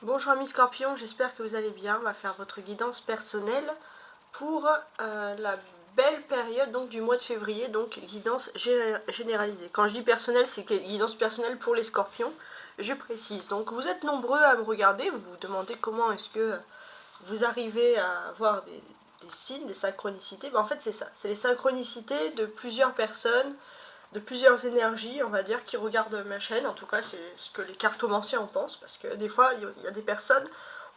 Bonjour amis scorpions, j'espère que vous allez bien. On va faire votre guidance personnelle pour la belle période donc, du mois de février, donc guidance généralisée. Quand je dis personnelle, c'est guidance personnelle pour les scorpions, je précise. Donc vous êtes nombreux à me regarder, vous vous demandez comment est-ce que vous arrivez à avoir des signes, des synchronicités. Ben, en fait c'est ça, c'est les synchronicités de plusieurs personnes, de plusieurs énergies, on va dire, qui regardent ma chaîne. En tout cas, c'est ce que les cartomanciens en pensent, parce que des fois, il y a des personnes,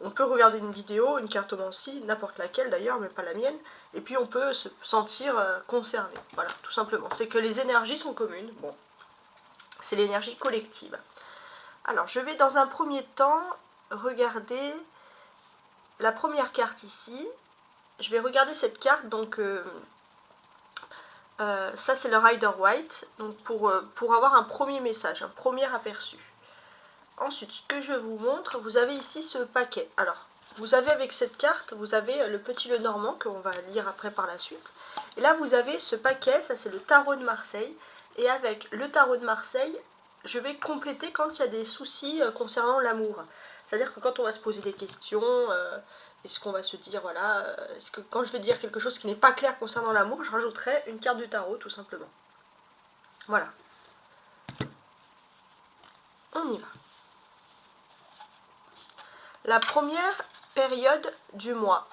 on peut regarder une vidéo, une cartomancie, n'importe laquelle d'ailleurs, mais pas la mienne, et puis on peut se sentir concerné. Voilà, tout simplement. C'est que les énergies sont communes. Bon, c'est l'énergie collective. Alors, je vais dans un premier temps regarder la première carte ici. Je vais regarder cette carte, donc... ça c'est le Rider White, donc pour avoir un premier message, un premier aperçu. Ensuite, ce que je vous montre, vous avez ici ce paquet. Alors, vous avez avec cette carte, vous avez le petit Lenormand, qu'on va lire après par la suite. Et là, vous avez ce paquet, ça c'est le tarot de Marseille. Et avec le tarot de Marseille, je vais compléter quand il y a des soucis concernant l'amour. C'est-à-dire que quand on va se poser des questions... est-ce qu'on va se dire, voilà, est-ce que quand je vais dire quelque chose qui n'est pas clair concernant l'amour, je rajouterai une carte du tarot, tout simplement. Voilà. On y va. La première période du mois.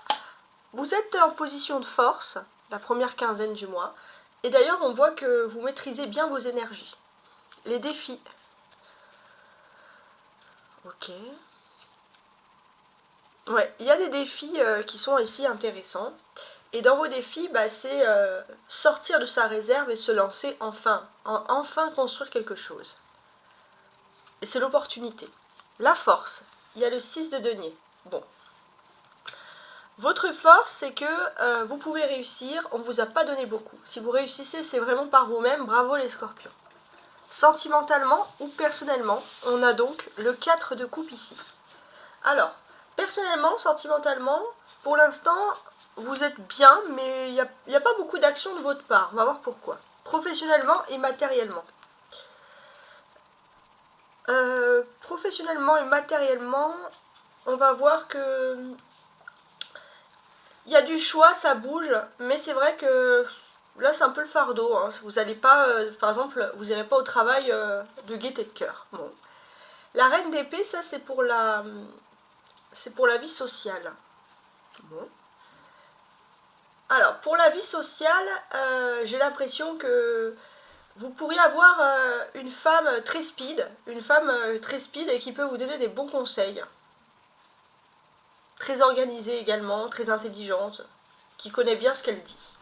Vous êtes en position de force, la première quinzaine du mois. Et d'ailleurs, on voit que vous maîtrisez bien vos énergies. Les défis. Ok. Ouais, il y a des défis qui sont ici intéressants. Et dans vos défis, bah, c'est sortir de sa réserve et se lancer enfin. Enfin construire quelque chose. Et c'est l'opportunité. La force. Il y a le 6 de denier. Bon. Votre force, c'est que vous pouvez réussir. On ne vous a pas donné beaucoup. Si vous réussissez, c'est vraiment par vous-même. Bravo les scorpions. Sentimentalement ou personnellement, on a donc le 4 de coupe ici. Alors, personnellement, sentimentalement, pour l'instant, vous êtes bien, mais il n'y a pas beaucoup d'action de votre part. On va voir pourquoi. Professionnellement et matériellement. Professionnellement et matériellement, on va voir que il y a du choix, ça bouge, mais c'est vrai que là c'est un peu le fardeau. Hein. Vous n'allez pas, par exemple, vous n'irez pas au travail de gaieté de cœur. Bon. La reine d'épée, ça c'est pour la vie sociale. Bon. Alors pour la vie sociale, j'ai l'impression que vous pourriez avoir une femme très speed, et qui peut vous donner des bons conseils. Très organisée également, très intelligente, qui connaît bien ce qu'elle dit.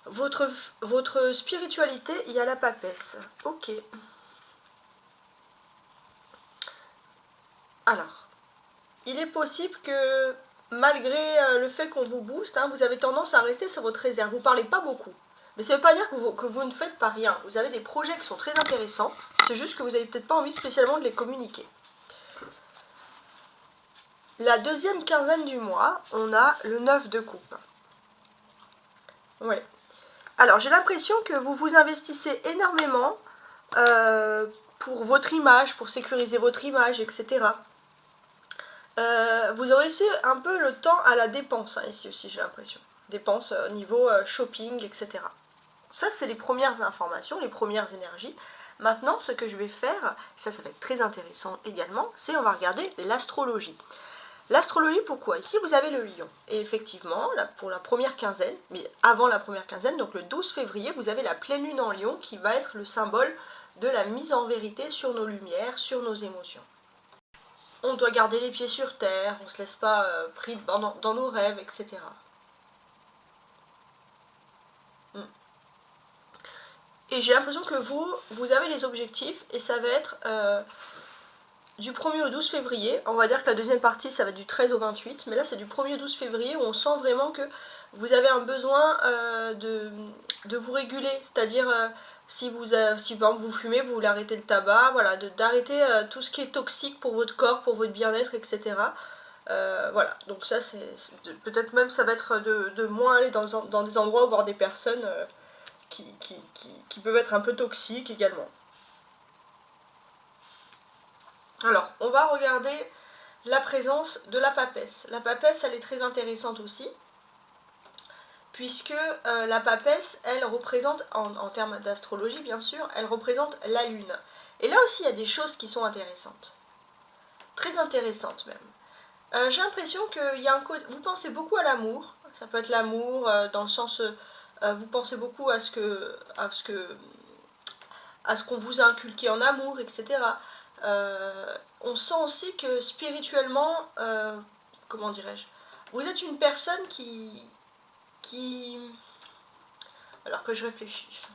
Votre spiritualité, il y a la papesse. Ok. Alors, il est possible que malgré le fait qu'on vous booste, hein, vous avez tendance à rester sur votre réserve. Vous ne parlez pas beaucoup. Mais ça ne veut pas dire que vous ne faites pas rien. Vous avez des projets qui sont très intéressants. C'est juste que vous n'avez peut-être pas envie spécialement de les communiquer. La deuxième quinzaine du mois, on a le 9 de coupe. Ouais. Alors, j'ai l'impression que vous vous investissez énormément pour votre image, pour sécuriser votre image, etc. Vous aurez aussi un peu le temps à la dépense, hein, ici aussi, j'ai l'impression. Dépenses au niveau shopping, etc. Ça, c'est les premières informations, les premières énergies. Maintenant, ce que je vais faire, ça va être très intéressant également, c'est on va regarder l'astrologie. L'astrologie, pourquoi? Ici, vous avez le lion. Et effectivement, là, pour la première quinzaine, mais avant la première quinzaine, donc le 12 février, vous avez la pleine lune en lion qui va être le symbole de la mise en vérité sur nos lumières, sur nos émotions. On doit garder les pieds sur terre, on ne se laisse pas pris dans nos rêves, etc. Et j'ai l'impression que vous avez les objectifs, et ça va être... du 1er au 12 février, on va dire que la deuxième partie ça va être du 13 au 28, mais là c'est du 1er au 12 février où on sent vraiment que vous avez un besoin de vous réguler, c'est-à-dire si par exemple vous fumez, vous voulez arrêter le tabac, voilà, d'arrêter tout ce qui est toxique pour votre corps, pour votre bien-être, etc. Voilà, donc ça c'est peut-être même ça va être de moins aller dans des endroits où voir des personnes qui peuvent être un peu toxiques également. Alors, on va regarder la présence de la papesse. La papesse, elle est très intéressante aussi, puisque la papesse, elle représente, en termes d'astrologie bien sûr, elle représente la lune. Et là aussi, il y a des choses qui sont intéressantes. Très intéressantes même. J'ai l'impression qu'il y a un côté... Vous pensez beaucoup à l'amour, ça peut être l'amour dans le sens... vous pensez beaucoup à ce qu'on vous a inculqué en amour, etc. On sent aussi que spirituellement, comment dirais-je, vous êtes une personne qui... Alors que je réfléchisse.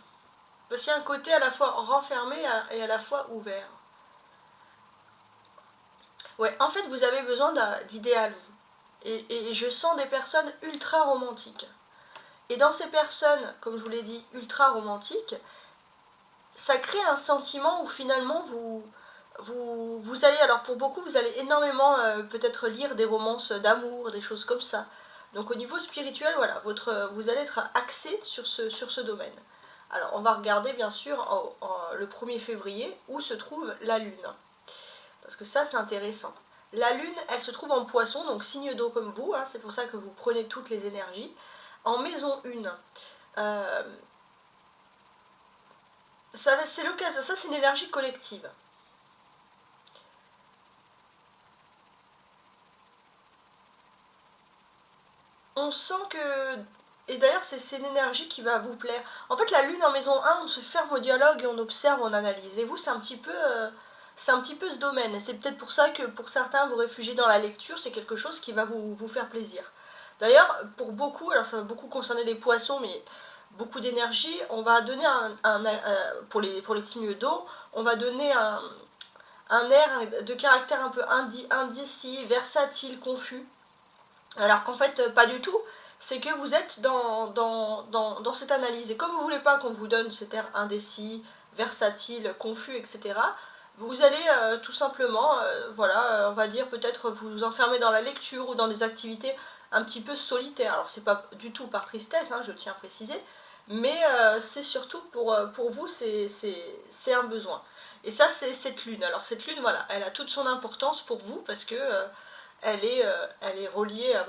Parce qu'il y a un côté à la fois renfermé et à la fois ouvert. Ouais, en fait, vous avez besoin d'idéal. Et je sens des personnes ultra romantiques. Et dans ces personnes, comme je vous l'ai dit, ultra romantiques, ça crée un sentiment où finalement vous allez, alors pour beaucoup, vous allez énormément peut-être lire des romances d'amour, des choses comme ça. Donc au niveau spirituel, voilà, vous allez être axé sur ce domaine. Alors on va regarder bien sûr le 1er février où se trouve la Lune. Parce que ça c'est intéressant. La Lune, elle se trouve en Poisson, donc signe d'eau comme vous, hein, c'est pour ça que vous prenez toutes les énergies. En maison 1. Ça c'est une énergie collective. On sent que... Et d'ailleurs, c'est une énergie qui va vous plaire. En fait, la lune en maison 1, on se ferme au dialogue et on observe, on analyse. Et vous, c'est un petit peu ce domaine. Et c'est peut-être pour ça que pour certains, vous réfugiez dans la lecture. C'est quelque chose qui va vous faire plaisir. D'ailleurs, pour beaucoup, alors ça va beaucoup concerner les poissons, mais beaucoup d'énergie, on va donner pour les signes d'eau, on va donner un air de caractère un peu indécis, versatile, confus. Alors qu'en fait, pas du tout. C'est que vous êtes dans cette analyse. Et comme vous ne voulez pas qu'on vous donne cet air indécis, versatile, confus, etc., vous allez tout simplement, voilà, on va dire peut-être vous enfermer dans la lecture ou dans des activités un petit peu solitaires. Alors c'est pas du tout par tristesse, hein, je tiens à préciser, mais c'est surtout pour vous, c'est un besoin. Et ça, c'est cette lune. Alors cette lune, voilà, elle a toute son importance pour vous parce que elle est reliée à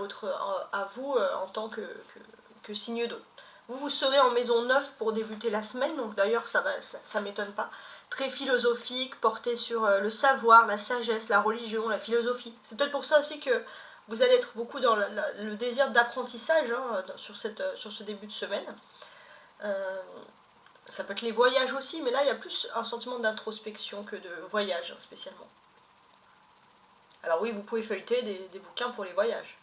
vous en tant que signe d'eau. Vous serez en maison 9 pour débuter la semaine, donc d'ailleurs ça m'étonne pas. Très philosophique, porté sur le savoir, la sagesse, la religion, la philosophie. C'est peut-être pour ça aussi que vous allez être beaucoup dans le désir d'apprentissage hein, sur ce début de semaine. Ça peut être les voyages aussi, mais là il y a plus un sentiment d'introspection que de voyage hein, spécialement. Alors oui, vous pouvez feuilleter des bouquins pour les voyages.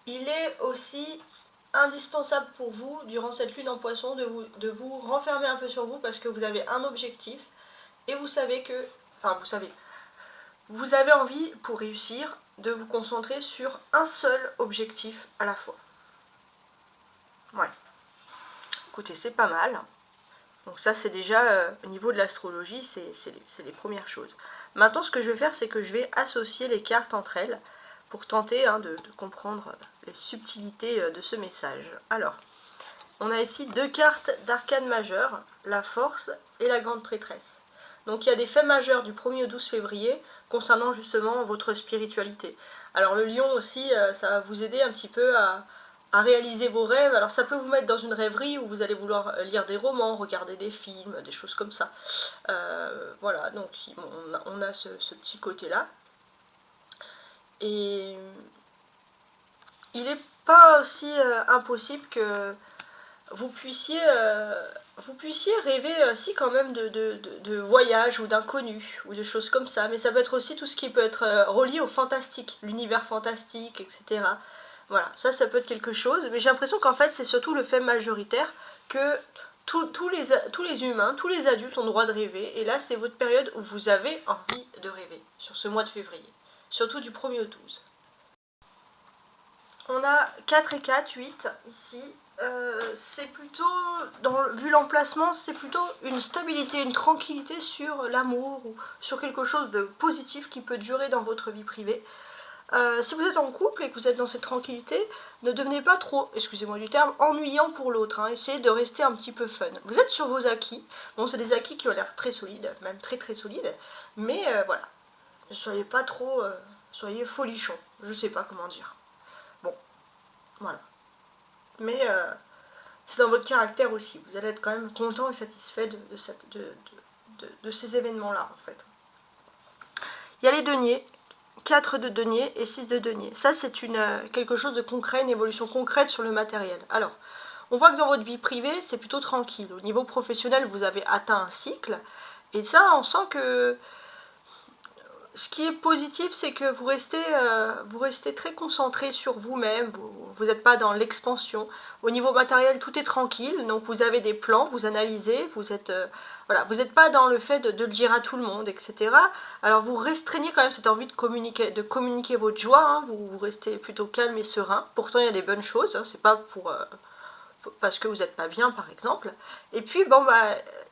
Il est aussi indispensable pour vous, durant cette lune en poisson, de vous renfermer un peu sur vous parce que vous avez un objectif et vous savez que... Enfin, vous avez envie, pour réussir, de vous concentrer sur un seul objectif à la fois. Ouais. Écoutez, c'est pas mal. Donc ça, c'est déjà, au niveau de l'astrologie, c'est les premières choses. Maintenant, ce que je vais faire, c'est que je vais associer les cartes entre elles pour tenter hein, de comprendre les subtilités de ce message. Alors, on a ici 2 cartes d'arcane majeur, la force et la grande prêtresse. Donc il y a des faits majeurs du 1er au 12 février concernant justement votre spiritualité. Alors le lion aussi, ça va vous aider un petit peu à réaliser vos rêves. Alors ça peut vous mettre dans une rêverie où vous allez vouloir lire des romans, regarder des films, des choses comme ça. Voilà, donc on a ce petit côté-là. Et il n'est pas aussi impossible que vous puissiez rêver si quand même de voyages ou d'inconnus ou de choses comme ça, mais ça peut être aussi tout ce qui peut être relié au fantastique, l'univers fantastique, etc. Voilà, ça peut être quelque chose, mais j'ai l'impression qu'en fait c'est surtout le fait majoritaire que tous les humains, tous les adultes ont le droit de rêver, et là c'est votre période où vous avez envie de rêver, sur ce mois de février, surtout du 1er au 12. On a 4 et 4, 8 ici. C'est plutôt, vu l'emplacement, c'est plutôt une stabilité, une tranquillité sur l'amour ou sur quelque chose de positif qui peut durer dans votre vie privée. Si vous êtes en couple et que vous êtes dans cette tranquillité, ne devenez pas trop, excusez-moi du terme, ennuyant pour l'autre. Hein. Essayez de rester un petit peu fun. Vous êtes sur vos acquis. Bon, c'est des acquis qui ont l'air très solides, même très très solides. Mais voilà, ne soyez pas trop, soyez folichon. Je sais pas comment dire. Bon, voilà. Mais c'est dans votre caractère aussi. Vous allez être quand même content et satisfait de ces événements-là, en fait. Il y a les deniers. 4 de denier et 6 de denier. Ça, c'est quelque chose de concret, une évolution concrète sur le matériel. Alors, on voit que dans votre vie privée, c'est plutôt tranquille. Au niveau professionnel, vous avez atteint un cycle. Et ça, on sent que ce qui est positif, c'est que vous restez très concentré sur vous-même, vous n'êtes pas dans l'expansion. Au niveau matériel, tout est tranquille, donc vous avez des plans, vous analysez, vous n'êtes pas dans le fait de le dire à tout le monde, etc. Alors vous restreignez quand même cette envie de communiquer votre joie, hein, vous restez plutôt calme et serein. Pourtant, il y a des bonnes choses, hein, c'est pas parce que vous n'êtes pas bien, par exemple. Et puis, bon, bah,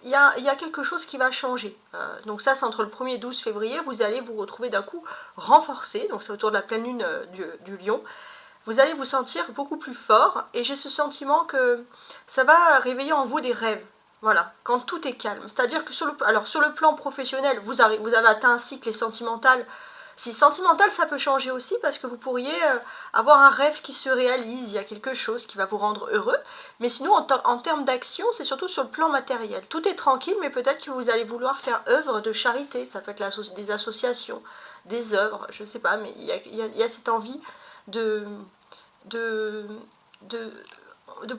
il y a quelque chose qui va changer. Donc ça, c'est entre le 1er et 12 février, vous allez vous retrouver d'un coup renforcé, donc c'est autour de la pleine lune du Lion. Vous allez vous sentir beaucoup plus fort, et j'ai ce sentiment que ça va réveiller en vous des rêves. Voilà, quand tout est calme. C'est-à-dire que sur le plan professionnel, vous avez atteint un cycle sentimental. Si sentimental, ça peut changer aussi parce que vous pourriez avoir un rêve qui se réalise, il y a quelque chose qui va vous rendre heureux. Mais sinon, en termes d'action, c'est surtout sur le plan matériel. Tout est tranquille, mais peut-être que vous allez vouloir faire œuvre de charité. Ça peut être des associations, des œuvres, je ne sais pas, mais il y a cette envie de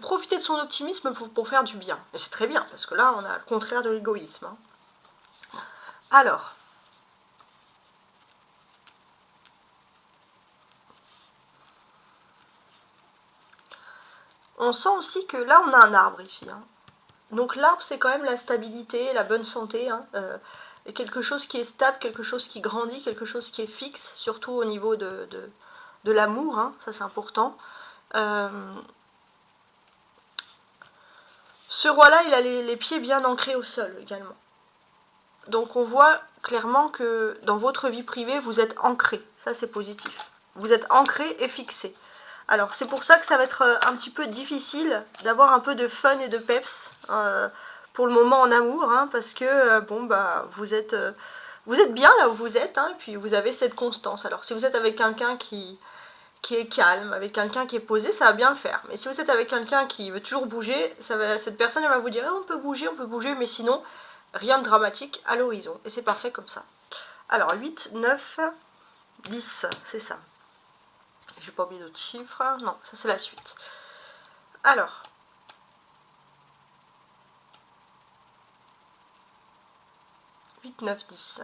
profiter de son optimisme pour faire du bien. Et c'est très bien, parce que là, on a le contraire de l'égoïsme. Hein. Alors... on sent aussi que là, on a un arbre ici. Hein. Donc l'arbre, c'est quand même la stabilité, la bonne santé. Hein, et quelque chose qui est stable, quelque chose qui grandit, quelque chose qui est fixe, surtout au niveau de l'amour. Hein, ça, c'est important. Ce roi-là, il a les pieds bien ancrés au sol également. Donc on voit clairement que dans votre vie privée, vous êtes ancré. Ça, c'est positif. Vous êtes ancré et fixé. Alors c'est pour ça que ça va être un petit peu difficile d'avoir un peu de fun et de peps pour le moment en amour, hein, parce que bon bah vous êtes bien là où vous êtes, hein, et puis vous avez cette constance. Alors si vous êtes avec quelqu'un qui est calme, avec quelqu'un qui est posé, ça va bien le faire. Mais si vous êtes avec quelqu'un qui veut toujours bouger, cette personne elle va vous dire on peut bouger, mais sinon rien de dramatique à l'horizon. Et c'est parfait comme ça. Alors 8, 9, 10, c'est ça. J'ai pas oublié d'autres chiffres. Non, ça c'est la suite. Alors. « 8, 9, 10. »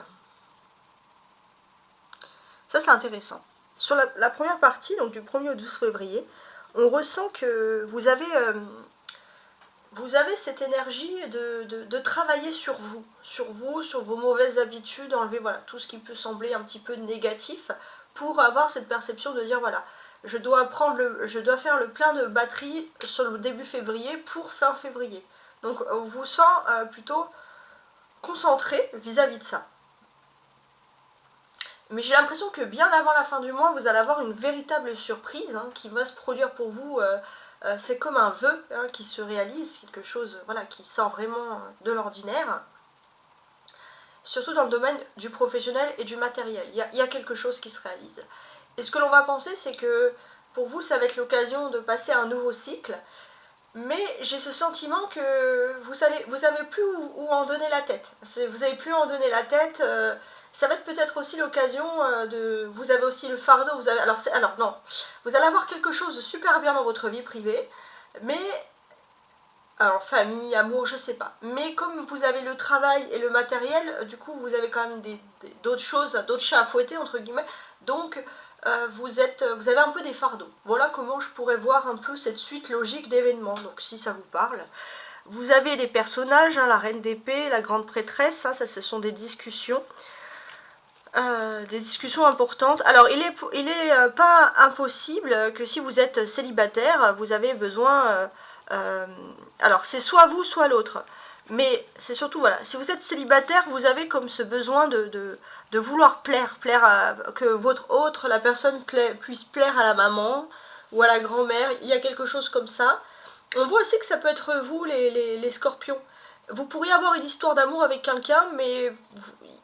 Ça c'est intéressant. Sur la première partie, donc du 1er au 12 février, on ressent que vous avez cette énergie de travailler sur vos mauvaises habitudes, enlever voilà, tout ce qui peut sembler un petit peu négatif, pour avoir cette perception de dire voilà, je dois faire le plein de batterie sur le début février pour fin février. Donc on vous sent plutôt concentré vis-à-vis de ça. Mais j'ai l'impression que bien avant la fin du mois, vous allez avoir une véritable surprise hein, qui va se produire pour vous. C'est comme un vœu hein, qui se réalise, quelque chose voilà, qui sort vraiment de l'ordinaire. Surtout dans le domaine du professionnel et du matériel. Il y a quelque chose qui se réalise. Et ce que l'on va penser, c'est que pour vous, ça va être l'occasion de passer à un nouveau cycle. Mais j'ai ce sentiment que vous savez plus où en donner la tête. Vous n'avez plus où en donner la tête. Ça va être peut-être aussi l'occasion de... Vous avez aussi le fardeau. Alors non. Vous allez avoir quelque chose de super bien dans votre vie privée. Mais... alors famille, amour, je sais pas. Mais comme vous avez le travail et le matériel, du coup vous avez quand même d'autres choses, d'autres chats à fouetter entre guillemets. Donc vous avez un peu des fardeaux. Voilà comment je pourrais voir un peu cette suite logique d'événements. Donc si ça vous parle. Vous avez les personnages, hein, la reine d'épée, la grande prêtresse, hein, ça ce sont des discussions. Des discussions importantes. Alors il est pas impossible que si vous êtes célibataire, vous avez besoin Alors c'est soit vous, soit l'autre. Mais c'est surtout, voilà, si vous êtes célibataire, vous avez comme ce besoin de vouloir plaire que votre autre, la personne puisse plaire à la maman ou à la grand-mère. Il y a quelque chose comme ça. On voit aussi que ça peut être vous, les scorpions. Vous pourriez avoir une histoire d'amour avec quelqu'un, mais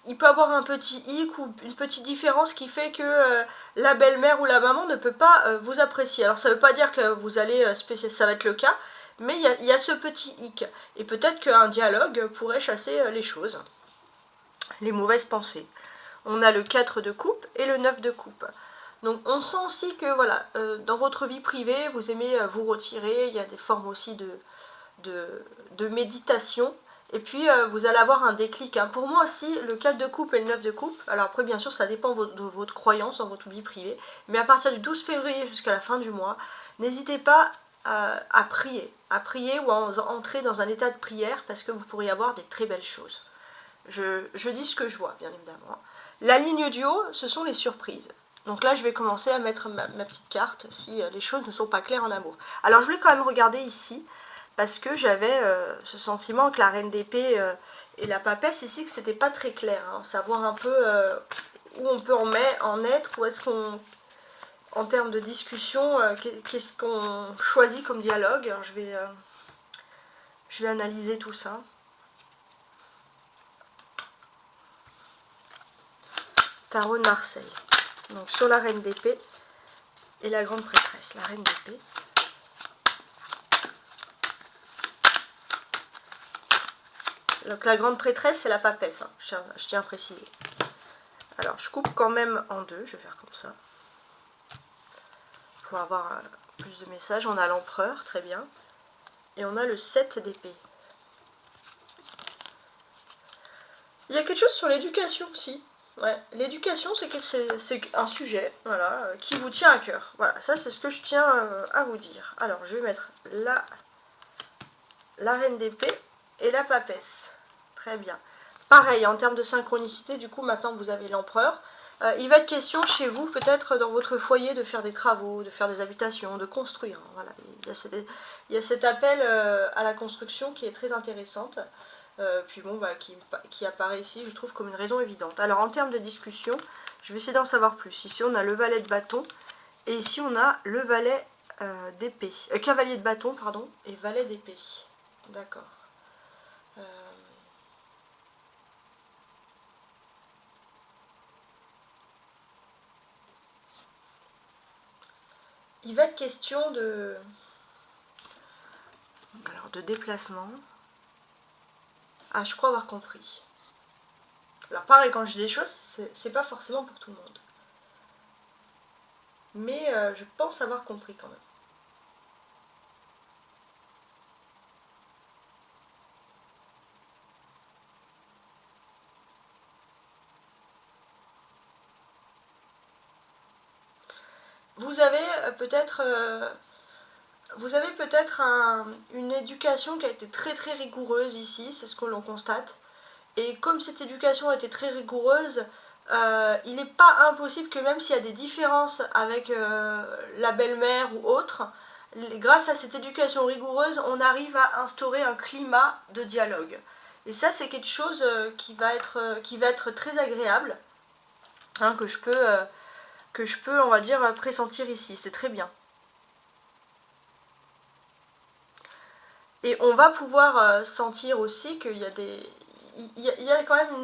il peut avoir un petit hic ou une petite différence qui fait que la belle-mère ou la maman ne peut pas vous apprécier. Alors ça ne veut pas dire que vous allez ça va être le cas, mais il y a ce petit hic. Et peut-être qu'un dialogue pourrait chasser les choses, les mauvaises pensées. On a le 4 de coupe et le 9 de coupe. Donc on sent aussi que voilà, dans votre vie privée, vous aimez vous retirer, il y a des formes aussi de méditation. Et puis vous allez avoir un déclic. Hein. Pour moi aussi, le 4 de coupe et le 9 de coupe, alors après bien sûr ça dépend de votre croyance dans votre vie privée, mais à partir du 12 février jusqu'à la fin du mois, n'hésitez pas à prier ou à entrer dans un état de prière parce que vous pourriez avoir des très belles choses. Je dis ce que je vois, bien évidemment. La ligne du haut, ce sont les surprises. Donc là, je vais commencer à mettre ma petite carte si les choses ne sont pas claires en amour. Alors, je voulais quand même regarder ici, parce que j'avais ce sentiment que la reine d'épée et la papesse ici, que c'était pas très clair. Hein, savoir un peu où on peut en être, où est-ce qu'on... En termes de discussion, qu'est-ce qu'on choisit comme dialogue. Alors, je vais analyser tout ça. Tarot de Marseille. Donc sur la reine d'épée et la grande prêtresse. La reine d'épée. Donc la grande prêtresse, c'est la papesse. Hein. Je tiens à préciser. Alors je coupe quand même en deux. Je vais faire comme ça. Pour avoir plus de messages. On a l'empereur, très bien. Et on a le 7 d'épée. Il y a quelque chose sur l'éducation aussi. Ouais, l'éducation, c'est un sujet, voilà, qui vous tient à cœur. Voilà, ça c'est ce que je tiens à vous dire. Alors, je vais mettre la reine d'épée et la papesse. Très bien. Pareil, en termes de synchronicité, du coup, maintenant vous avez l'empereur. Il va être question chez vous, peut-être dans votre foyer, de faire des travaux, de faire des habitations, de construire. Voilà, il y a cet appel à la construction qui est très intéressante. Puis bon, bah, qui apparaît ici, je trouve, comme une raison évidente. Alors en termes de discussion, je vais essayer d'en savoir plus. Ici on a le valet de bâton, et ici on a le valet d'épée. Cavalier de bâton, pardon, et valet d'épée. D'accord. Il va être question de déplacement. Ah, je crois avoir compris. Alors pareil, quand je dis des choses, c'est pas forcément pour tout le monde. Mais je pense avoir compris quand même. Vous avez peut-être une éducation qui a été très très rigoureuse ici, c'est ce que l'on constate. Et comme cette éducation a été très rigoureuse, il n'est pas impossible que même s'il y a des différences avec la belle-mère ou autre, grâce à cette éducation rigoureuse, on arrive à instaurer un climat de dialogue. Et ça, c'est quelque chose qui va être très agréable, hein, que je peux, on va dire, pressentir ici. C'est très bien. Et on va pouvoir sentir aussi qu'il y a il y a quand même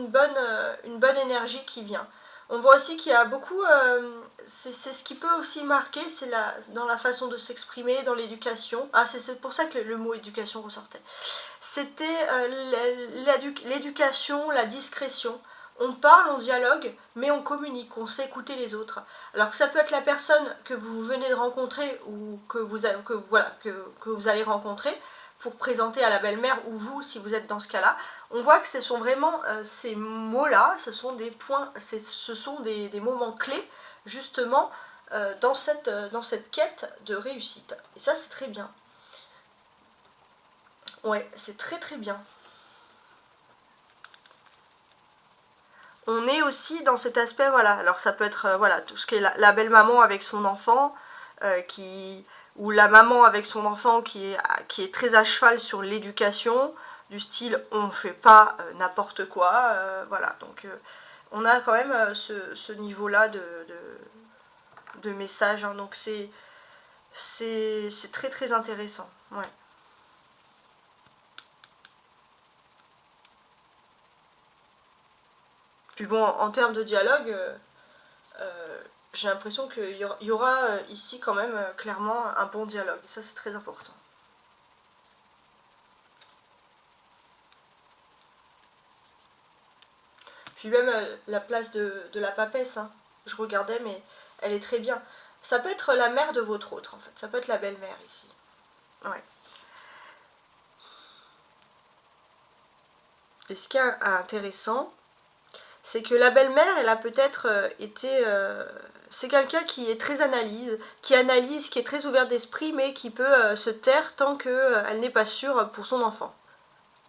une bonne énergie qui vient. On voit aussi qu'il y a beaucoup, c'est ce qui peut aussi marquer, c'est dans la façon de s'exprimer, dans l'éducation. Ah, c'est pour ça que le mot éducation ressortait. C'était l'éducation, la discrétion. On parle, on dialogue, mais on communique, on sait écouter les autres. Alors que ça peut être la personne que vous venez de rencontrer ou que vous allez rencontrer, pour présenter à la belle-mère ou vous si vous êtes dans ce cas-là, on voit que ce sont vraiment ces mots-là, ce sont des points, ce sont des moments clés justement dans cette quête de réussite. Et ça c'est très bien. Ouais, c'est très très bien. On est aussi dans cet aspect, voilà, alors ça peut être voilà, tout ce qui est la belle-maman avec son enfant, ou la maman avec son enfant qui est très à cheval sur l'éducation, du style on fait pas n'importe quoi, voilà, donc on a quand même ce niveau-là de message, hein, donc c'est très très intéressant, ouais. Puis bon, en termes de dialogue, j'ai l'impression qu'il y aura ici quand même clairement un bon dialogue, ça c'est très important. Puis même la place de la papesse, hein, je regardais, mais elle est très bien. Ça peut être la mère de votre autre, en fait. Ça peut être la belle-mère ici. Ouais. Et ce qui est intéressant, c'est que la belle-mère, elle a peut-être été... c'est quelqu'un qui est très analyse, qui est très ouvert d'esprit, mais qui peut se taire tant qu'elle n'est pas sûre pour son enfant.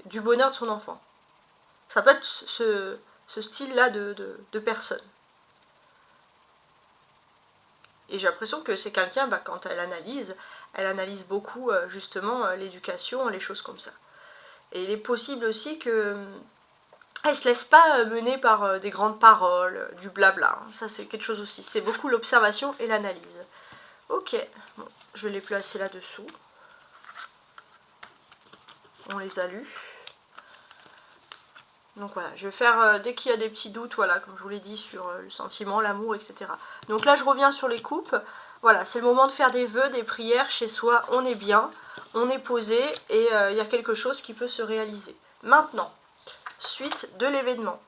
Du bonheur de son enfant. Ça peut être ce style-là de personne. Et j'ai l'impression que c'est quelqu'un, quand elle analyse beaucoup justement l'éducation, les choses comme ça. Et il est possible aussi que elle se laisse pas mener par des grandes paroles, du blabla. Ça c'est quelque chose aussi. C'est beaucoup l'observation et l'analyse. Ok, bon, je vais les placer là-dessous. On les a lus. Donc voilà, je vais faire, dès qu'il y a des petits doutes, voilà, comme je vous l'ai dit, sur le sentiment, l'amour, etc. Donc là, je reviens sur les coupes. Voilà, c'est le moment de faire des vœux, des prières. Chez soi, on est bien, on est posé, et il y a quelque chose qui peut se réaliser. Maintenant, suite de l'événement.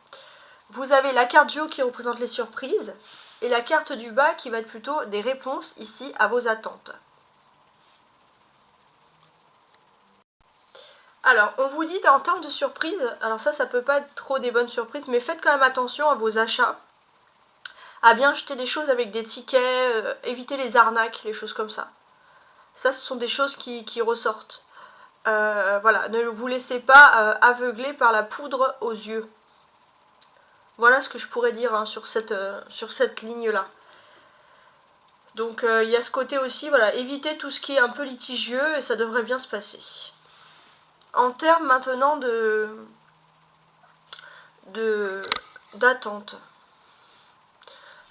Vous avez la carte du haut qui représente les surprises, et la carte du bas qui va être plutôt des réponses ici à vos attentes. Alors, on vous dit en termes de surprise, alors ça peut pas être trop des bonnes surprises, mais faites quand même attention à vos achats, à bien acheter des choses avec des tickets, éviter les arnaques, les choses comme ça. Ça, ce sont des choses qui ressortent. Voilà, ne vous laissez pas aveugler par la poudre aux yeux. Voilà ce que je pourrais dire hein, sur cette ligne-là. Donc il y a ce côté aussi, voilà, évitez tout ce qui est un peu litigieux et ça devrait bien se passer. En termes maintenant d'attente.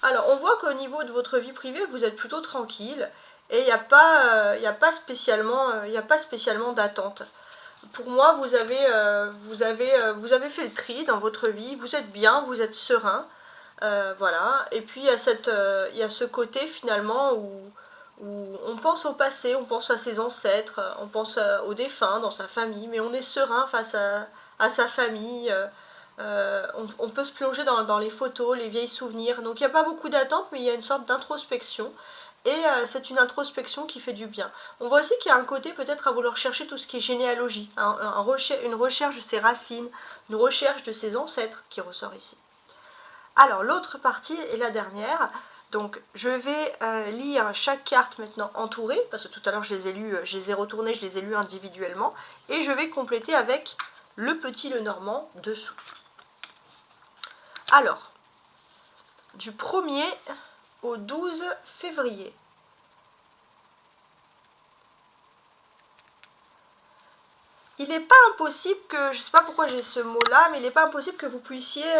Alors, on voit qu'au niveau de votre vie privée, vous êtes plutôt tranquille et il n'y a pas spécialement d'attente. Pour moi, vous avez fait le tri dans votre vie, vous êtes bien, vous êtes serein, voilà. Et puis il y a ce côté finalement où on pense au passé, on pense à ses ancêtres, on pense aux défunts dans sa famille, mais on est serein face à sa famille. On peut se plonger dans les photos, les vieilles souvenirs. Donc il n'y a pas beaucoup d'attente, mais il y a une sorte d'introspection. Et c'est une introspection qui fait du bien. On voit aussi qu'il y a un côté peut-être à vouloir chercher tout ce qui est généalogie, hein, une recherche de ses racines, une recherche de ses ancêtres qui ressort ici. Alors l'autre partie est la dernière. Donc je vais lire chaque carte maintenant entourée, parce que tout à l'heure je les ai lues, je les ai retournées, je les ai lues individuellement, et je vais compléter avec le petit Lenormand dessous. Alors, du 1er au 12 février. Il n'est pas impossible que, je ne sais pas pourquoi j'ai ce mot-là, mais il n'est pas impossible que vous puissiez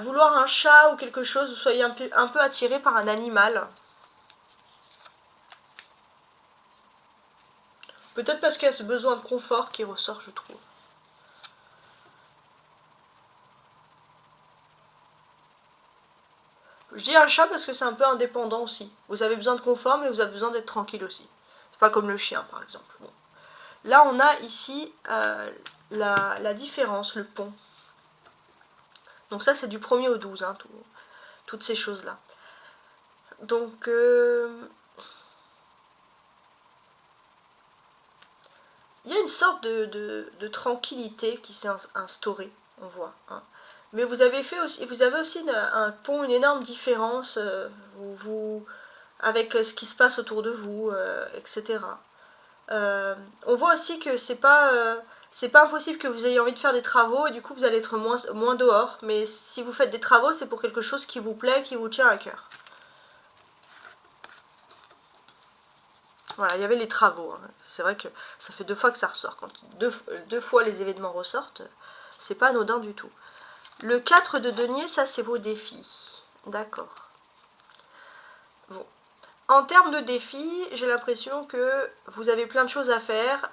vouloir un chat ou quelque chose, vous soyez un peu attiré par un animal. Peut-être parce qu'il y a ce besoin de confort qui ressort, je trouve. Je dis un chat parce que c'est un peu indépendant aussi. Vous avez besoin de confort, mais vous avez besoin d'être tranquille aussi. C'est pas comme le chien, par exemple. Bon. Là, on a ici la différence, le pont. Donc ça, c'est du 1er au 12, hein, toutes ces choses-là. Donc, il y a une sorte de tranquillité qui s'est instaurée, on voit. Hein. Mais vous avez aussi un pont, une énorme différence avec ce qui se passe autour de vous, etc. On voit aussi que c'est pas impossible que vous ayez envie de faire des travaux et du coup vous allez être moins dehors. Mais si vous faites des travaux, c'est pour quelque chose qui vous plaît, qui vous tient à cœur. Voilà, il y avait les travaux. Hein. C'est vrai que ça fait 2 fois que ça ressort. Quand deux fois les événements ressortent, c'est pas anodin du tout. Le 4 de denier, ça c'est vos défis. D'accord. Bon. En termes de défis, j'ai l'impression que vous avez plein de choses à faire.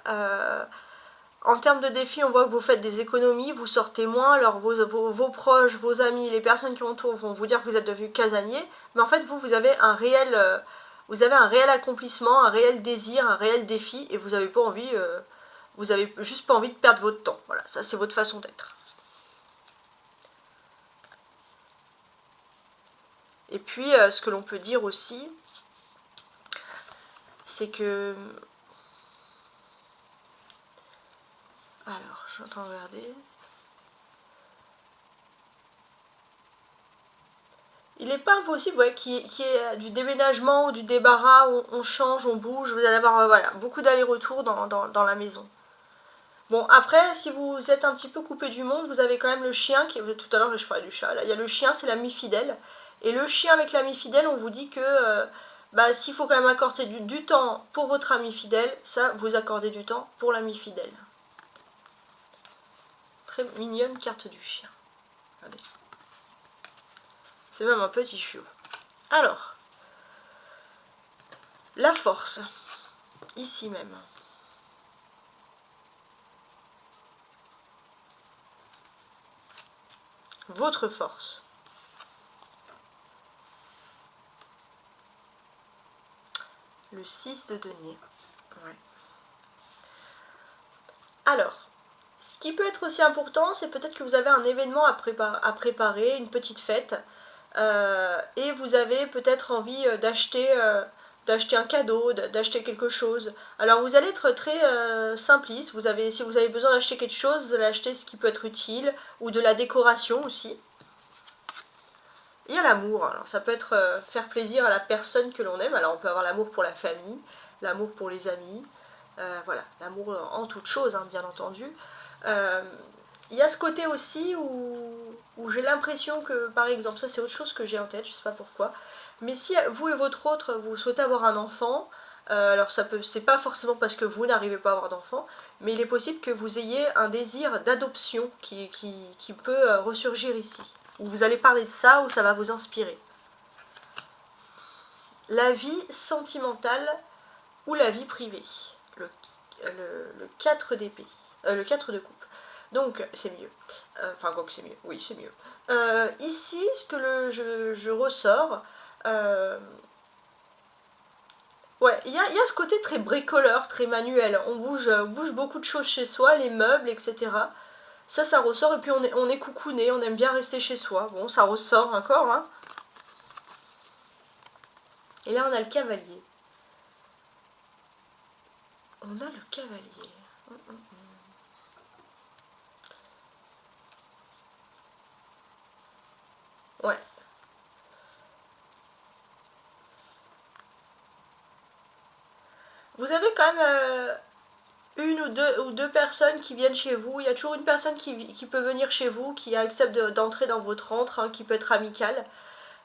En termes de défis, on voit que vous faites des économies, vous sortez moins, alors vos proches, vos amis, les personnes qui entourent vont vous dire que vous êtes devenu casanier, mais en fait vous avez un réel accomplissement, un réel désir, un réel défi, et vous n'avez pas envie, vous avez juste pas envie de perdre votre temps. Voilà, ça c'est votre façon d'être. Et puis ce que l'on peut dire aussi, c'est que... Alors, je suis en train de regarder. Il n'est pas impossible qu'il y ait du déménagement ou du débarras, on change, on bouge, vous allez avoir voilà, beaucoup d'allers-retours dans la maison. Bon, après, si vous êtes un petit peu coupé du monde, vous avez quand même le chien, tout à l'heure je parlais du chat, là, il y a le chien, c'est l'ami fidèle. Et le chien avec l'ami fidèle, on vous dit que s'il faut quand même accorder du temps pour votre ami fidèle, ça, vous accordez du temps pour l'ami fidèle. Très mignonne carte du chien. Regardez. C'est même un petit chiot. Alors, la force, ici même. Votre force. Le 6 de denier. Ouais. Alors, ce qui peut être aussi important, c'est peut-être que vous avez un événement à préparer, une petite fête, et vous avez peut-être envie d'acheter un cadeau, d'acheter quelque chose. Alors vous allez être très simpliste, si vous avez besoin d'acheter quelque chose, vous allez acheter ce qui peut être utile, ou de la décoration aussi. Il y a l'amour, alors ça peut être faire plaisir à la personne que l'on aime, alors on peut avoir l'amour pour la famille, l'amour pour les amis, voilà, l'amour en toute chose, hein, bien entendu. Il y a ce côté aussi où j'ai l'impression que, par exemple, ça c'est autre chose que j'ai en tête, je sais pas pourquoi, mais si vous et votre autre, vous souhaitez avoir un enfant, alors c'est pas forcément parce que vous n'arrivez pas à avoir d'enfant, mais il est possible que vous ayez un désir d'adoption qui peut ressurgir ici. Où vous allez parler de ça, où ça va vous inspirer. La vie sentimentale ou la vie privée. Le 4 d'épée. Le 4 de coupe. Donc, c'est mieux. Enfin, quoi que c'est mieux. Oui, c'est mieux. Ici, ce que je ressors... ouais, il y a ce côté très bricoleur, très manuel. On bouge beaucoup de choses chez soi, les meubles, etc. Ça ressort, et puis on est coucouné, on aime bien rester chez soi. Bon, ça ressort encore, hein. Et là, on a le cavalier. On a le cavalier. Ouais. Vous avez quand même une ou deux personnes qui viennent chez vous. Il y a toujours une personne qui peut venir chez vous, qui accepte d'entrer dans votre antre, hein, qui peut être amicale.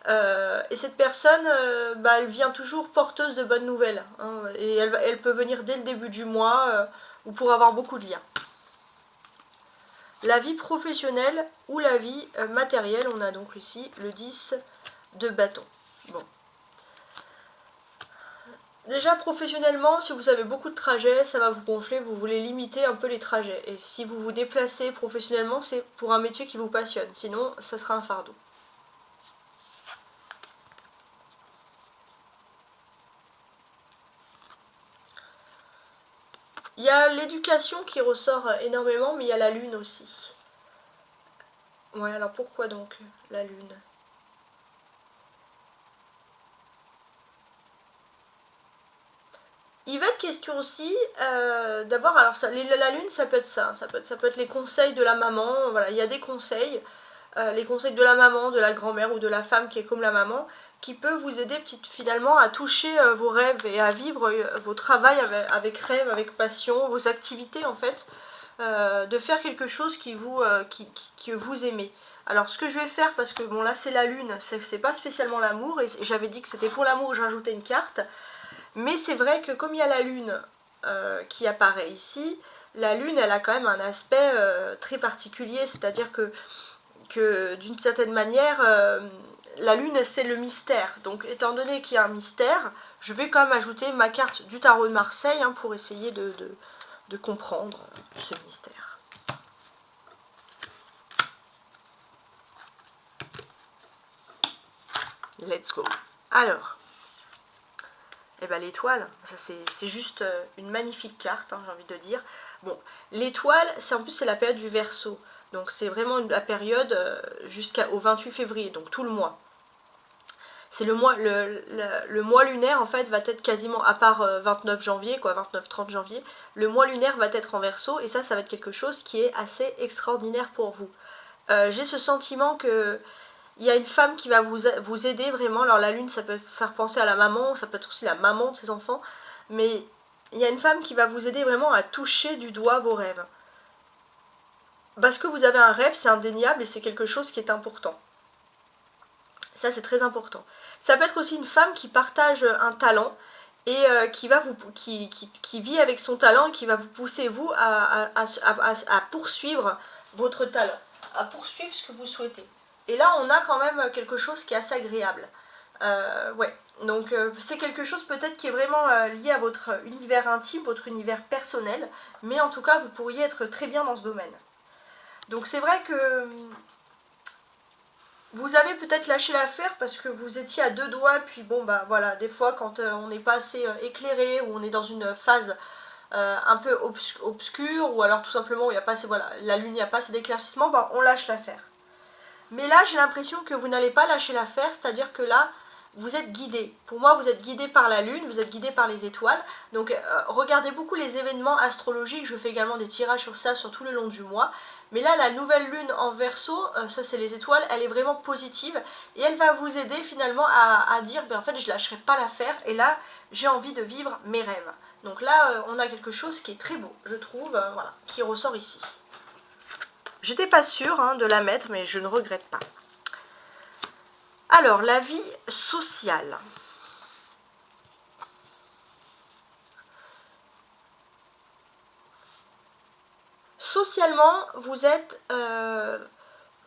Et cette personne, elle vient toujours porteuse de bonnes nouvelles. Hein, et elle peut venir dès le début du mois, ou pour avoir beaucoup de liens. La vie professionnelle ou la vie matérielle, on a donc ici le 10 de bâton. Bon. Déjà professionnellement, si vous avez beaucoup de trajets, ça va vous gonfler, vous voulez limiter un peu les trajets. Et si vous vous déplacez professionnellement, c'est pour un métier qui vous passionne. Sinon, ça sera un fardeau. Il y a l'éducation qui ressort énormément, mais il y a la lune aussi. Ouais, alors pourquoi donc la lune ? Il va être question aussi d'avoir, alors la lune ça peut être ça peut être les conseils de la maman, voilà, il y a des conseils, les conseils de la maman, de la grand-mère ou de la femme qui est comme la maman, qui peut vous aider finalement à toucher vos rêves et à vivre vos travails avec rêve, avec passion, vos activités en fait, de faire quelque chose que vous aimez. Alors ce que je vais faire, parce que bon là c'est la lune, c'est pas spécialement l'amour, et j'avais dit que c'était pour l'amour que je rajoutais une carte. Mais c'est vrai que comme il y a la lune qui apparaît ici, la lune elle a quand même un aspect très particulier, c'est-à-dire que d'une certaine manière, la lune c'est le mystère. Donc étant donné qu'il y a un mystère, je vais quand même ajouter ma carte du tarot de Marseille hein, pour essayer de comprendre ce mystère. Let's go. Alors, eh ben, l'étoile, ça c'est juste une magnifique carte, hein, j'ai envie de dire. Bon, l'étoile, en plus c'est la période du Verseau. Donc c'est vraiment la période jusqu'au 28 février, donc tout le mois. C'est le mois lunaire en fait va être quasiment, à part 29 janvier, quoi, 29-30 janvier, le mois lunaire va être en Verseau et ça va être quelque chose qui est assez extraordinaire pour vous. J'ai ce sentiment que il y a une femme qui va vous aider vraiment. Alors la lune, ça peut faire penser à la maman, ça peut être aussi la maman de ses enfants. Mais il y a une femme qui va vous aider vraiment à toucher du doigt vos rêves. Parce que vous avez un rêve, c'est indéniable et c'est quelque chose qui est important. Ça, c'est très important. Ça peut être aussi une femme qui partage un talent et qui vit avec son talent et qui va vous pousser, vous, à poursuivre votre talent, à poursuivre ce que vous souhaitez. Et là, on a quand même quelque chose qui est assez agréable. Ouais, donc c'est quelque chose peut-être qui est vraiment lié à votre univers intime, votre univers personnel, mais en tout cas, vous pourriez être très bien dans ce domaine. Donc c'est vrai que vous avez peut-être lâché l'affaire parce que vous étiez à deux doigts, puis bon, bah voilà, des fois quand on n'est pas assez éclairé, ou on est dans une phase un peu obscure, ou alors tout simplement où il n'y a pas assez, voilà, la lune, il n'y a pas assez d'éclaircissement, bah on lâche l'affaire. Mais là, j'ai l'impression que vous n'allez pas lâcher l'affaire, c'est-à-dire que là, vous êtes guidé. Pour moi, vous êtes guidé par la lune, vous êtes guidé par les étoiles. Donc, regardez beaucoup les événements astrologiques. Je fais également des tirages sur ça sur tout le long du mois. Mais là, la nouvelle lune en Verseau, ça c'est les étoiles, elle est vraiment positive. Et elle va vous aider finalement à dire, ben, en fait, je ne lâcherai pas l'affaire. Et là, j'ai envie de vivre mes rêves. Donc là, on a quelque chose qui est très beau, je trouve, voilà, qui ressort ici. J'étais pas sûre hein, de la mettre, mais je ne regrette pas. Alors, la vie sociale. Socialement, vous êtes...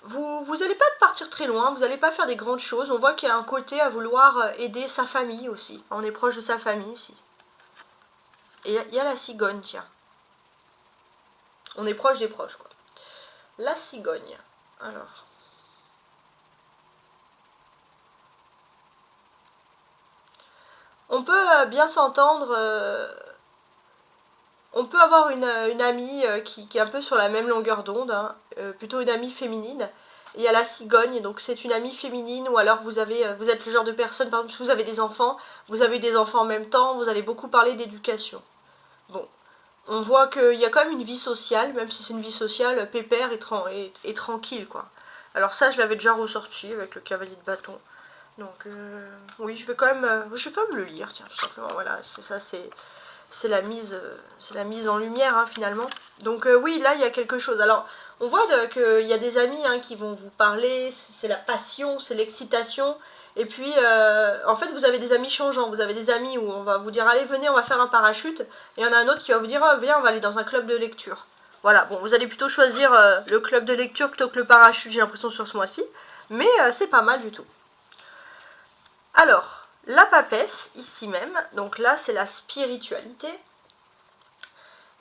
vous n'allez pas partir très loin, vous n'allez pas faire des grandes choses. On voit qu'il y a un côté à vouloir aider sa famille aussi. On est proche de sa famille ici. Et il y a la cigogne, tiens. On est proche des proches, quoi. La cigogne. Alors. On peut bien s'entendre. On peut avoir une amie qui est un peu sur la même longueur d'onde, hein, plutôt une amie féminine. Et il y a la cigogne, donc c'est une amie féminine, ou alors vous êtes le genre de personne, par exemple, si vous avez des enfants, vous avez des enfants en même temps, vous allez beaucoup parler d'éducation. Bon, on voit qu'il y a quand même une vie sociale, même si c'est une vie sociale pépère et tranquille, quoi. Alors ça, je l'avais déjà ressorti avec le cavalier de bâton. Donc, oui, je vais quand même le lire, tiens, tout simplement. Voilà, c'est la mise en lumière, hein, finalement. Donc, oui, là, il y a quelque chose. Alors, on voit qu'il y a des amis hein, qui vont vous parler, c'est la passion, c'est l'excitation. Et puis, en fait, vous avez des amis changeants. Vous avez des amis où on va vous dire, allez, venez, on va faire un parachute. Et il y en a un autre qui va vous dire, oh, viens, on va aller dans un club de lecture. Voilà, bon, vous allez plutôt choisir le club de lecture plutôt que le parachute, j'ai l'impression, sur ce mois-ci. Mais c'est pas mal du tout. Alors, la papesse, ici même, donc là, c'est la spiritualité.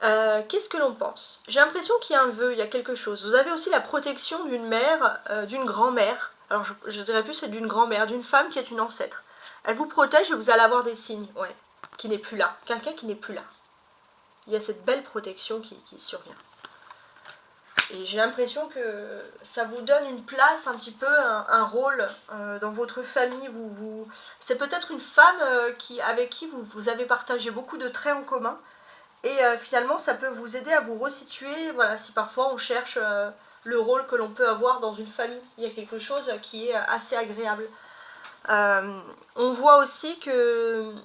Qu'est-ce que l'on pense? J'ai l'impression qu'il y a un vœu, il y a quelque chose. Vous avez aussi la protection d'une mère, d'une grand-mère. Alors je dirais plus c'est d'une grand-mère, d'une femme qui est une ancêtre. Elle vous protège et vous allez avoir des signes, ouais, qui n'est plus là. Quelqu'un qui n'est plus là. Il y a cette belle protection qui survient. Et j'ai l'impression que ça vous donne une place, un petit peu, un rôle dans votre famille. C'est peut-être une femme avec qui vous avez partagé beaucoup de traits en commun. Et finalement, ça peut vous aider à vous resituer, voilà, si parfois on cherche le rôle que l'on peut avoir dans une famille. Il y a quelque chose qui est assez agréable. On voit aussi qu'il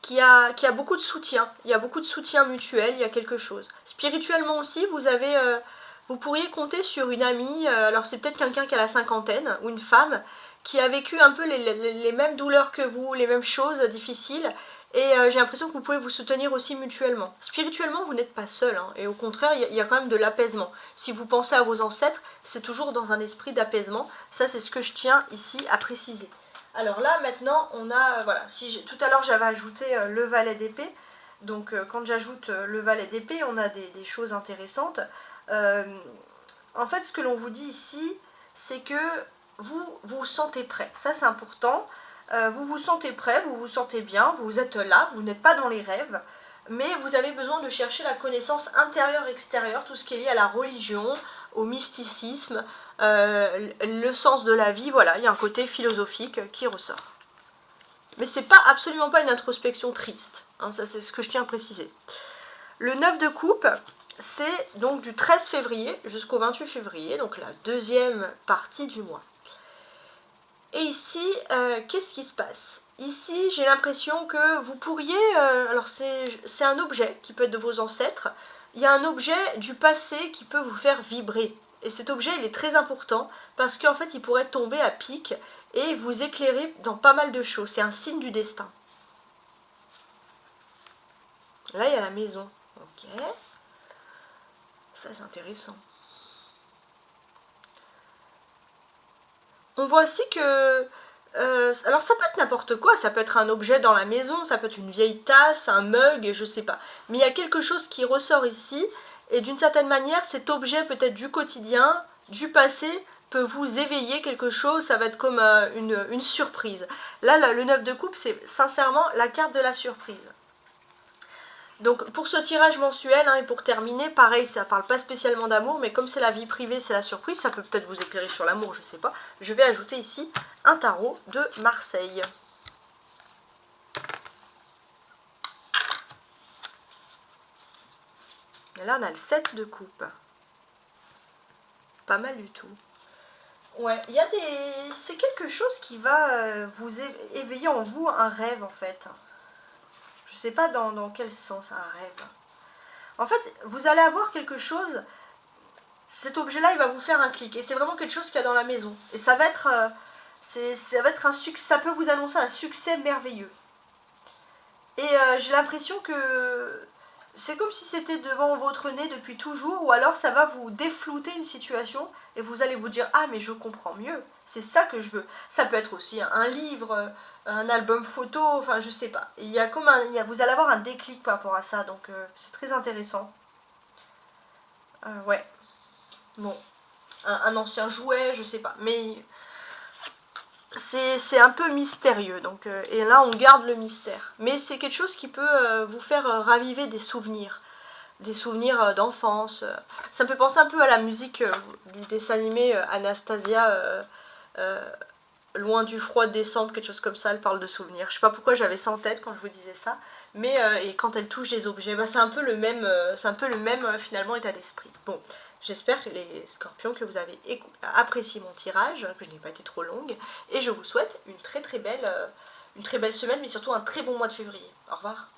y a beaucoup de soutien. Il y a beaucoup de soutien mutuel, il y a quelque chose. Spirituellement aussi, vous pourriez compter sur une amie, alors c'est peut-être quelqu'un qui a la cinquantaine, ou une femme, qui a vécu un peu les mêmes douleurs que vous, les mêmes choses difficiles. Et j'ai l'impression que vous pouvez vous soutenir aussi mutuellement. Spirituellement, vous n'êtes pas seul, hein, et au contraire, il y a quand même de l'apaisement. Si vous pensez à vos ancêtres, c'est toujours dans un esprit d'apaisement. Ça, c'est ce que je tiens ici à préciser. Alors là, maintenant, on a... voilà, tout à l'heure, j'avais ajouté le valet d'épée. Donc, quand j'ajoute le valet d'épée, on a des choses intéressantes. En fait, ce que l'on vous dit ici, c'est que vous vous sentez prêt. Ça, c'est important. Vous vous sentez prêt, vous vous sentez bien, vous êtes là, vous n'êtes pas dans les rêves, mais vous avez besoin de chercher la connaissance intérieure-extérieure, tout ce qui est lié à la religion, au mysticisme, le sens de la vie, voilà, il y a un côté philosophique qui ressort. Mais c'est pas absolument pas une introspection triste, hein, ça c'est ce que je tiens à préciser. Le 9 de coupe, c'est donc du 13 février jusqu'au 28 février, donc la deuxième partie du mois. Et ici, qu'est-ce qui se passe? Ici, j'ai l'impression que vous pourriez... alors, c'est un objet qui peut être de vos ancêtres. Il y a un objet du passé qui peut vous faire vibrer. Et cet objet, il est très important parce qu'en fait, il pourrait tomber à pic et vous éclairer dans pas mal de choses. C'est un signe du destin. Là, il y a la maison. Ok. Ça, c'est intéressant. On voit aussi que... alors ça peut être n'importe quoi, ça peut être un objet dans la maison, ça peut être une vieille tasse, un mug, je sais pas. Mais il y a quelque chose qui ressort ici, et d'une certaine manière, cet objet peut-être du quotidien, du passé, peut vous éveiller quelque chose, ça va être comme une surprise. Là, le 9 de coupe, c'est sincèrement la carte de la surprise. Donc pour ce tirage mensuel, hein, et pour terminer, pareil, ça parle pas spécialement d'amour, mais comme c'est la vie privée, c'est la surprise, ça peut peut-être vous éclairer sur l'amour, je sais pas. Je vais ajouter ici un tarot de Marseille. Et là on a le 7 de coupe. Pas mal du tout. Ouais, il y a des... c'est quelque chose qui va vous éveiller en vous un rêve en fait. Je sais pas dans quel sens un rêve. En fait, vous allez avoir quelque chose, cet objet-là, il va vous faire un clic. Et c'est vraiment quelque chose qu'il y a dans la maison. Et ça va être, ça va être un succès, ça peut vous annoncer un succès merveilleux. Et j'ai l'impression que c'est comme si c'était devant votre nez depuis toujours, ou alors ça va vous déflouter une situation, et vous allez vous dire « Ah, mais je comprends mieux, c'est ça que je veux ». Ça peut être aussi un livre, un album photo, enfin je sais pas. Il y a comme vous allez avoir un déclic par rapport à ça, donc c'est très intéressant. Ouais, bon, un ancien jouet, je sais pas, mais c'est un peu mystérieux, donc, et là on garde le mystère. Mais c'est quelque chose qui peut vous faire raviver des souvenirs d'enfance. Ça me fait penser un peu à la musique du dessin animé Anastasia, Loin du froid de décembre, quelque chose comme ça, elle parle de souvenirs. Je sais pas pourquoi j'avais ça en tête quand je vous disais ça, mais et quand elle touche des objets, bah, c'est un peu le même, finalement état d'esprit. Bon, j'espère que les scorpions que vous avez apprécié mon tirage, que je n'ai pas été trop longue, et je vous souhaite une très belle semaine, mais surtout un très bon mois de février. Au revoir.